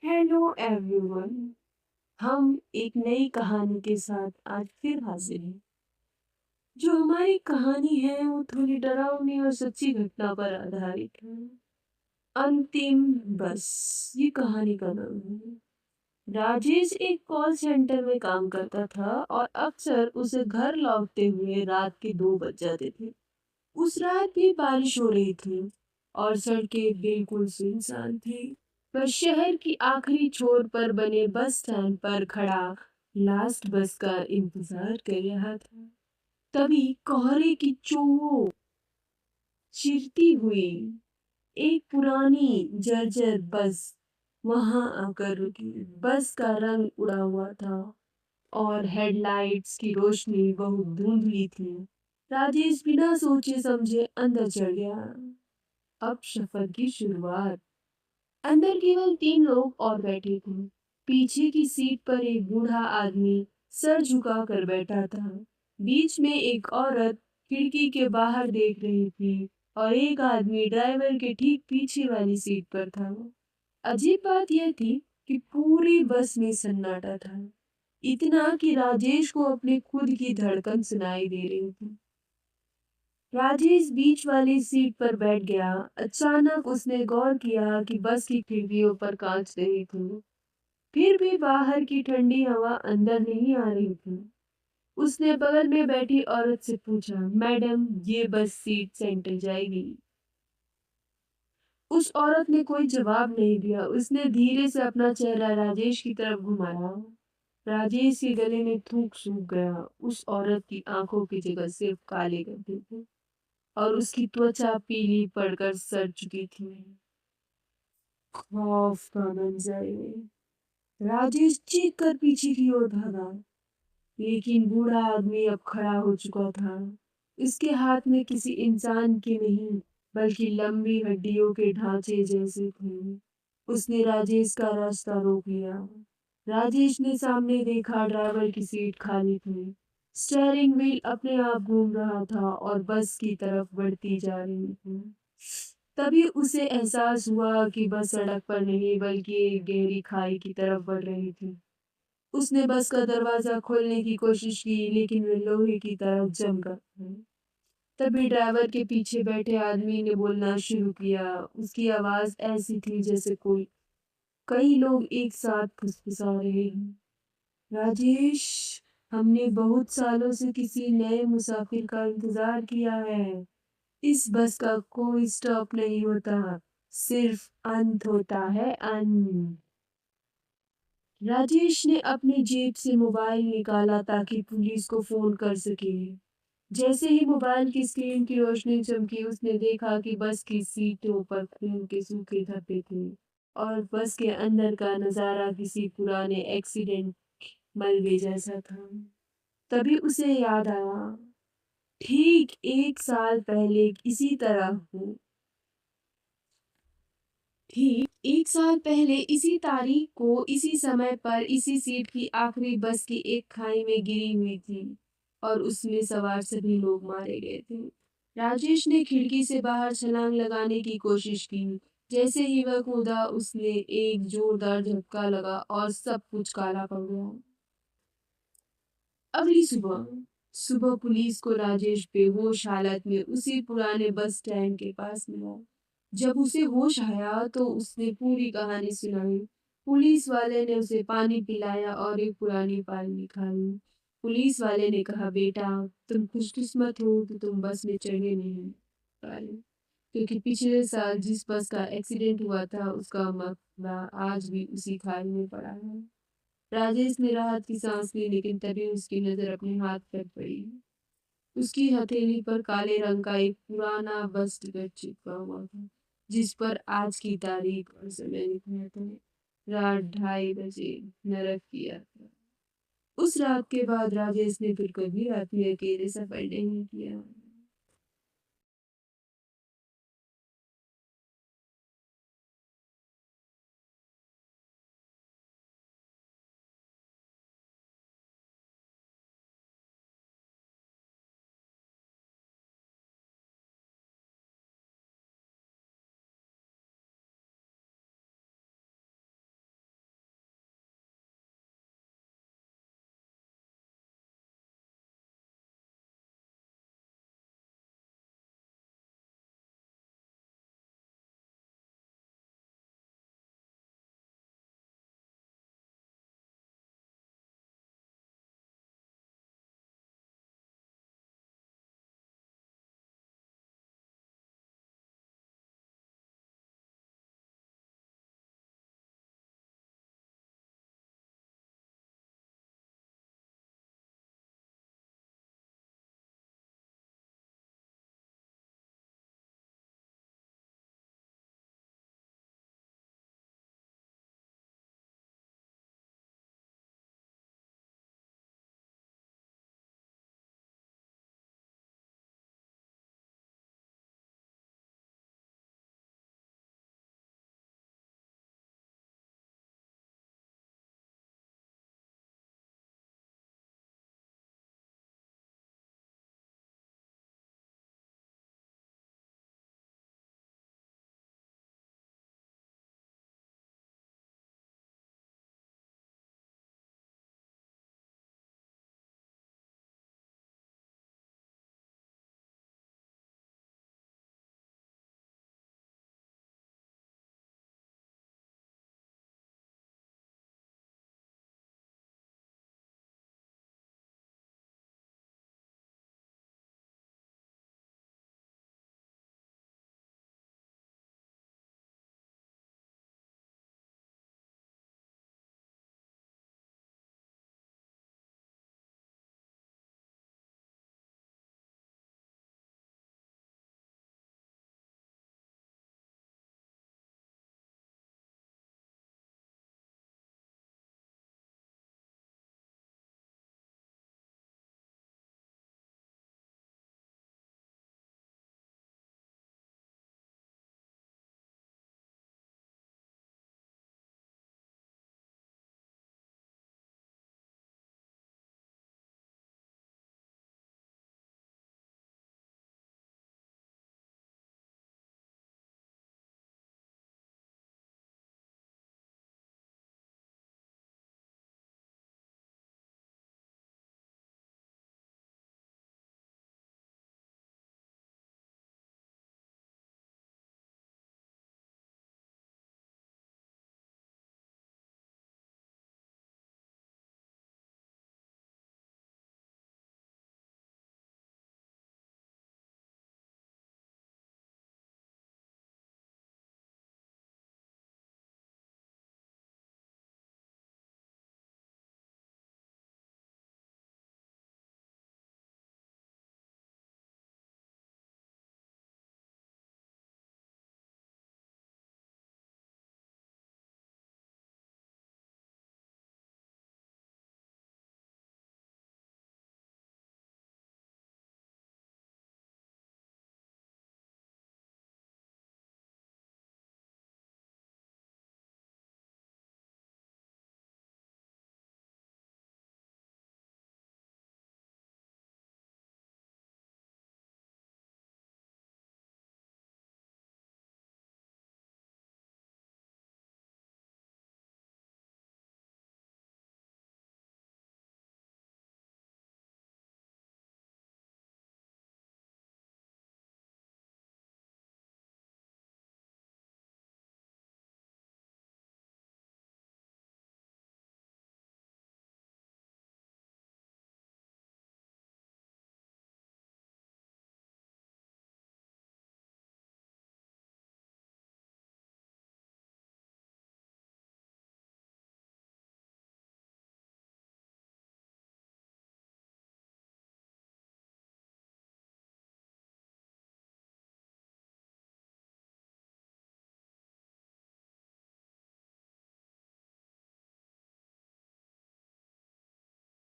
Hello everyone. हम एक नई कहानी के साथ आज फिर हाजिर हैं। जो हमारी कहानी है वो थोड़ी डरावनी और सच्ची घटना पर आधारित है। अंतिम बस, ये कहानी का नाम है। राजेश एक कॉल सेंटर में काम करता था और अक्सर उसे घर लौटते हुए रात के 2 बज जाते थे। उस रात भी बारिश हो रही थी और सड़कें बिल्कुल सुनसान थी। वह शहर की आखिरी छोर पर बने बस स्टैंड पर खड़ा लास्ट बस का इंतजार कर रहा था। तभी कोहरे की चोट चिरती हुई एक पुरानी जर्जर बस वहां आकर रुकी। बस का रंग उड़ा हुआ था और हेडलाइट्स की रोशनी बहुत धुंधली थी। राजेश बिना सोचे समझे अंदर चढ़ गया। अब सफर की शुरुआत। अंदर केवल 3 लोग और बैठे थे। पीछे की सीट पर एक बूढ़ा आदमी सर झुका कर बैठा था। बीच में एक औरत खिड़की के बाहर देख रही थी और एक आदमी ड्राइवर के ठीक पीछे वाली सीट पर था। अजीब बात यह थी कि पूरी बस में सन्नाटा था। इतना कि राजेश को अपने खुद की धड़कन सुनाई दे रही थी। राजेश बीच वाली सीट पर बैठ गया। अचानक उसने गौर किया कि बस की खिड़कियों पर कांच नहीं थे। फिर भी बाहर की ठंडी हवा अंदर नहीं आ रही थी। उसने बगल में बैठी औरत से पूछा, मैडम, ये बस सीट सेंटर जाएगी? उस औरत ने कोई जवाब नहीं दिया। उसने धीरे से अपना चेहरा राजेश की तरफ घुमाया। राजेश के गले में थूक सूख गया। उस औरत की आंखों की जगह सिर्फ काले गड्ढे थे और उसकी त्वचा पीली पड़कर सड़ चुकी थी। खौफ का मंजर है। राजेश चीख कर पीछे की ओर भागा, लेकिन बूढ़ा आदमी अब खड़ा हो चुका था। इसके हाथ में किसी इंसान के नहीं, बल्कि लंबी हड्डियों के ढांचे जैसे थे। उसने राजेश का रास्ता रोक लिया। राजेश ने सामने देखा, ड्राइवर की सीट खाली थी। स्टीयरिंग व्हील अपने आप घूम रहा था और बस की तरफ बढ़ती जा रही थी। तभी उसे एहसास हुआ कि बस सड़क पर नहीं बल्कि एक गहरी खाई की तरफ बढ़ रही थी। उसने बस का दरवाजा खोलने की कोशिश की, लेकिन वह लोहे की तरह जम कर था। तभी ड्राइवर के पीछे बैठे आदमी ने बोलना शुरू किया। उसकी आवाज ऐसी थी जैसे कोई कई लोग एक साथ फुसफुसा रहे हैं। राजेश, हमने बहुत सालों से किसी नए मुसाफिर का इंतजार किया है। इस बस का कोई स्टॉप नहीं होता, सिर्फ अंत होता है, अंत। राजेश ने अपनी जेब से मोबाइल निकाला ताकि पुलिस को फोन कर सके। जैसे ही मोबाइल की स्क्रीन की रोशनी चमकी, उसने देखा कि बस की सीटों पर खून के सूखे धब्बे थे और बस के अंदर का नजारा किसी पुराने एक्सीडेंट मलबे जैसा था। तभी उसे याद आया, ठीक 1 साल पहले इसी तरह हूँ ठीक 1 साल पहले इसी तारीख को इसी समय पर इसी सीट की आखिरी बस की एक खाई में गिरी हुई थी और उसमें सवार सभी लोग मारे गए थे। राजेश ने खिड़की से बाहर छलांग लगाने की कोशिश की। जैसे ही वह कूदा, उसने एक जोरदार झटका लगा और सब कुछ काला पड़ गया। अगली सुबह सुबह पुलिस को राजेश बेहोश हालत में उसी पुराने बस स्टैंड के पास मिला। जब उसे होश आया तो उसने पूरी कहानी सुनाई। पुलिस वाले ने उसे पानी पिलाया और एक पुरानी फाइल दिखाई। पुलिस वाले ने कहा, बेटा, तुम खुशकिस्मत हो कि तुम बस में चढ़े नहीं पाए, क्योंकि पिछले साल जिस बस का एक्सीडेंट हुआ था उसका मकबरा आज भी उसी खाई में पड़ा है। राजेश ने राहत की सांस ली, लेकिन तभी उसकी नजर अपने हाथ पर पड़ी। उसकी हथेली पर काले रंग का एक पुराना बस टिकट चिपका हुआ था, जिस पर आज की तारीख और समय लिखा था। रात 2:30 बजे नरक किया था। उस रात के बाद राजेश ने फिर कभी रात में अकेले सफर नहीं किया।